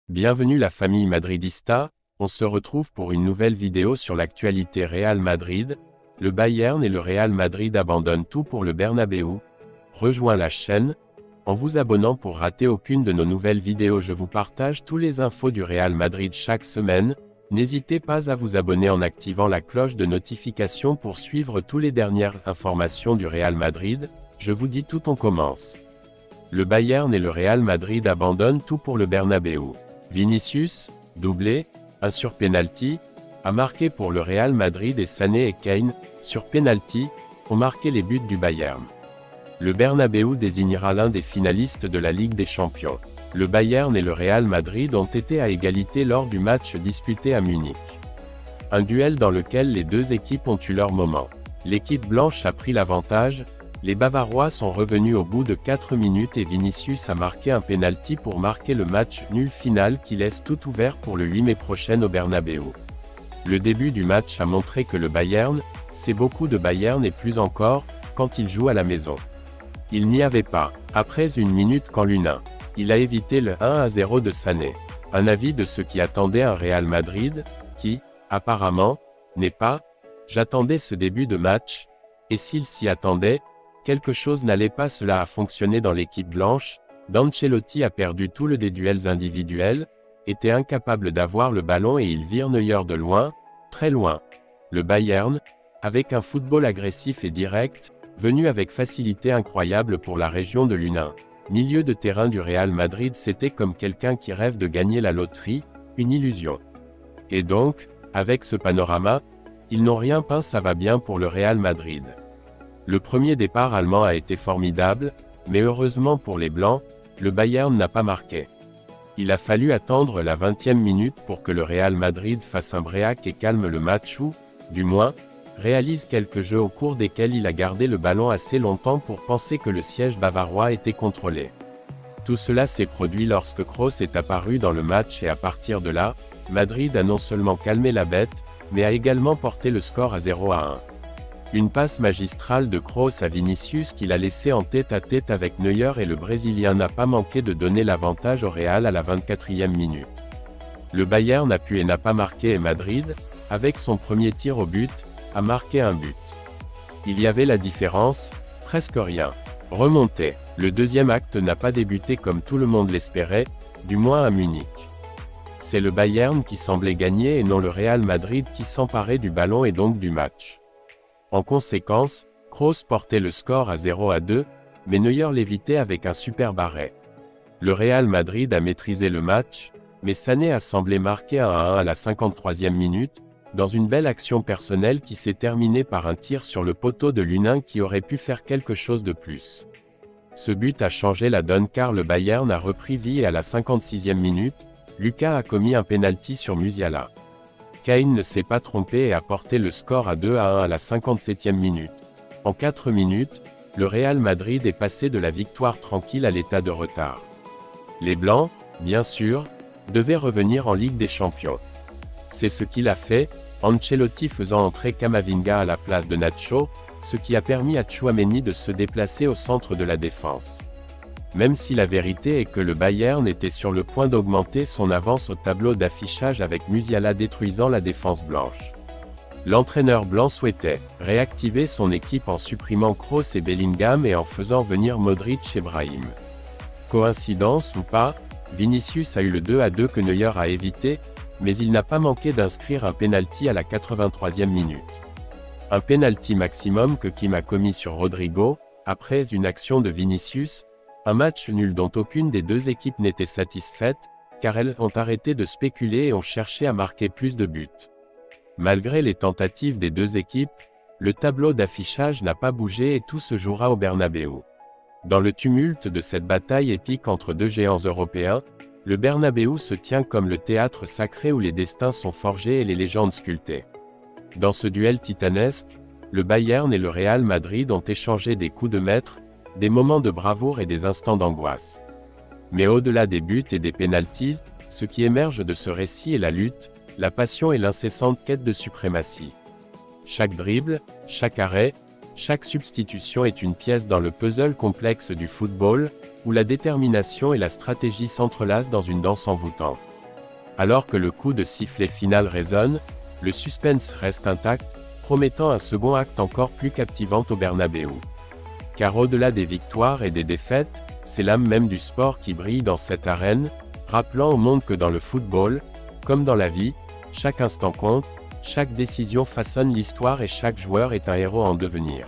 Bienvenue la famille madridista, on se retrouve pour une nouvelle vidéo sur l'actualité Real Madrid. Le Bayern et le Real Madrid abandonnent tout pour le Bernabéu. Rejoins la chaîne, en vous abonnant pour rater aucune de nos nouvelles vidéos. Je vous partage tous les infos du Real Madrid chaque semaine. N'hésitez pas à vous abonner en activant la cloche de notification pour suivre toutes les dernières informations du Real Madrid. Je vous dis tout, on commence. Le Bayern et le Real Madrid abandonnent tout pour le Bernabéu. Vinicius, doublé, un sur penalty, a marqué pour le Real Madrid et Sané et Kane, sur penalty, ont marqué les buts du Bayern. Le Bernabéu désignera l'un des finalistes de la Ligue des Champions. Le Bayern et le Real Madrid ont été à égalité lors du match disputé à Munich. Un duel dans lequel les deux équipes ont eu leur moment. L'équipe blanche a pris l'avantage. Les Bavarois sont revenus au bout de 4 minutes et Vinicius a marqué un penalty pour marquer le match nul final qui laisse tout ouvert pour le 8 mai prochain au Bernabéu. Le début du match a montré que le Bayern, c'est beaucoup de Bayern et plus encore, quand il joue à la maison. Il n'y avait pas, après une minute quand l'U1, il a évité le 1-0 de Sané. Un avis de ceux qui attendaient un Real Madrid, qui, apparemment, n'est pas. J'attendais ce début de match, et s'il s'y attendait, quelque chose n'allait pas. Cela a fonctionné dans l'équipe blanche. Ancelotti a perdu tout le des duels individuels, était incapable d'avoir le ballon et il vire Neuer de loin, très loin. Le Bayern, avec un football agressif et direct, venu avec facilité incroyable pour la région de l'U1. Milieu de terrain du Real Madrid, c'était comme quelqu'un qui rêve de gagner la loterie, une illusion. Et donc, avec ce panorama, ils n'ont rien peint. Ça va bien pour le Real Madrid. Le premier départ allemand a été formidable, mais heureusement pour les Blancs, le Bayern n'a pas marqué. Il a fallu attendre la 20e minute pour que le Real Madrid fasse un break et calme le match ou, du moins, réalise quelques jeux au cours desquels il a gardé le ballon assez longtemps pour penser que le siège bavarois était contrôlé. Tout cela s'est produit lorsque Kroos est apparu dans le match et à partir de là, Madrid a non seulement calmé la bête, mais a également porté le score à 0-1. Une passe magistrale de Kroos à Vinicius qu'il a laissé en tête-à-tête avec Neuer et le Brésilien n'a pas manqué de donner l'avantage au Real à la 24e minute. Le Bayern n'a pu et n'a pas marqué et Madrid, avec son premier tir au but, a marqué un but. Il y avait la différence, presque rien. Remonté, le deuxième acte n'a pas débuté comme tout le monde l'espérait, du moins à Munich. C'est le Bayern qui semblait gagner et non le Real Madrid qui s'emparait du ballon et donc du match. En conséquence, Kroos portait le score à 0-2, mais Neuer l'évitait avec un superbe arrêt. Le Real Madrid a maîtrisé le match, mais Sané a semblé marquer un 1 à la 53e minute, dans une belle action personnelle qui s'est terminée par un tir sur le poteau de l'U1 qui aurait pu faire quelque chose de plus. Ce but a changé la donne car le Bayern a repris vie et à la 56e minute, Lucas a commis un penalty sur Musiala. Kane ne s'est pas trompé et a porté le score à 2-1 à la 57e minute. En 4 minutes, le Real Madrid est passé de la victoire tranquille à l'état de retard. Les Blancs, bien sûr, devaient revenir en Ligue des Champions. C'est ce qu'il a fait, Ancelotti faisant entrer Camavinga à la place de Nacho, ce qui a permis à Tchouaméni de se déplacer au centre de la défense. Même si la vérité est que le Bayern était sur le point d'augmenter son avance au tableau d'affichage avec Musiala détruisant la défense blanche. L'entraîneur blanc souhaitait réactiver son équipe en supprimant Kroos et Bellingham et en faisant venir Modric et Brahim. Coïncidence ou pas, Vinicius a eu le 2-2 que Neuer a évité, mais il n'a pas manqué d'inscrire un penalty à la 83e minute. Un penalty maximum que Kim a commis sur Rodrigo, après une action de Vinicius. Un match nul dont aucune des deux équipes n'était satisfaite, car elles ont arrêté de spéculer et ont cherché à marquer plus de buts. Malgré les tentatives des deux équipes, le tableau d'affichage n'a pas bougé et tout se jouera au Bernabéu. Dans le tumulte de cette bataille épique entre deux géants européens, le Bernabéu se tient comme le théâtre sacré où les destins sont forgés et les légendes sculptées. Dans ce duel titanesque, le Bayern et le Real Madrid ont échangé des coups de maître, des moments de bravoure et des instants d'angoisse. Mais au-delà des buts et des pénaltys, ce qui émerge de ce récit est la lutte, la passion et l'incessante quête de suprématie. Chaque dribble, chaque arrêt, chaque substitution est une pièce dans le puzzle complexe du football, où la détermination et la stratégie s'entrelacent dans une danse envoûtante. Alors que le coup de sifflet final résonne, le suspense reste intact, promettant un second acte encore plus captivant au Bernabéu. Car au-delà des victoires et des défaites, c'est l'âme même du sport qui brille dans cette arène, rappelant au monde que dans le football, comme dans la vie, chaque instant compte, chaque décision façonne l'histoire et chaque joueur est un héros en devenir.